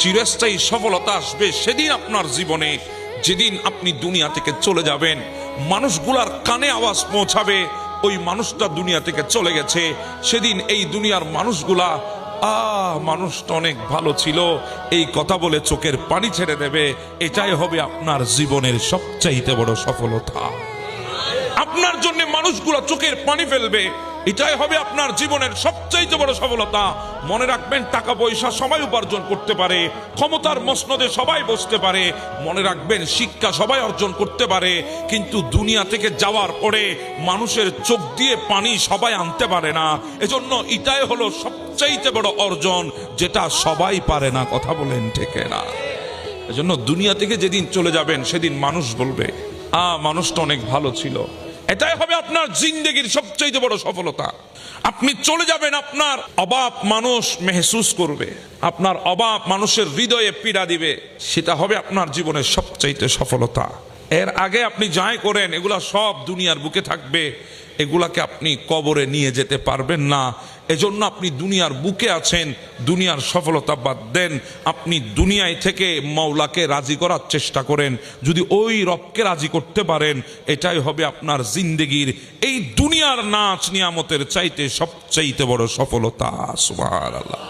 চিরস্থায়ী সফলতা আসবে সেদিন আপনার জীবনে, যেদিন আপনি দুনিয়া থেকে চলে যাবেন। মানুষগুলার কানে আওয়াজ পৌঁছাবে ওই মানুষটা দুনিয়া থেকে চলে গেছে। সেদিন এই দুনিয়ার মানুষগুলা মানুষটা অনেক ভালো ছিল এই কথা বলে চোখের পানি ছেড়ে দেবে। এটাই হবে আপনার জীবনের সবচাইতে বড় সফলতা। আপনার জন্য মানুষগুলো চোখের পানি ফেলবে, এটাই হবে আপনার জীবনের সবচাইতে বড় সফলতা। মনে রাখবেন, টাকা পয়সা সবাই উপার্জন করতে পারে, ক্ষমতার মসনদে সবাই বসতে পারে, মনে রাখবেন শিক্ষা সবাই অর্জন করতে পারে, কিন্তু দুনিয়া থেকে যাওয়ার পরে মানুষের চোখ দিয়ে পানি সবাই আনতে পারে না। এজন্য এটাই হলো সবচাইতে বড় অর্জন, যেটা সবাই পারে না। কথা বলেন ঠিক না? এজন্য দুনিয়া থেকে যেদিন চলে যাবেন সেদিন মানুষ বলবে মানুষটা অনেক ভালো ছিল। এটাই হবে আপনার জিন্দেগির সবচেয়ে বড় সফলতা। আপনি চলে যাবেন, আপনার অভাব মানুষ মেহসুস করবে, আপনার অভাব মানুষের হৃদয়ে পীড়া দিবে, সেটা হবে আপনার জীবনের সবচাইতে সফলতা। এর আগে আপনি যাই করেন এগুলা সব দুনিয়ার বুকে থাকবে, এগুলাকে আপনি কবরে নিয়ে যেতে পারবেন না। এজন্য আপনি দুনিয়ার বুকে আছেন, দুনিয়ার সফলতা বাদ দেন, আপনি দুনিয়ায় থেকে মাওলাকে রাজি করার চেষ্টা করেন। যদি ওই রবকে রাজি করতে পারেন, এটাই হবে আপনার জিন্দেগির এই দুনিয়ার নাচ নিয়ামতের চাইতে সবচাইতে বড় সফলতা। সুবহানাল্লাহ।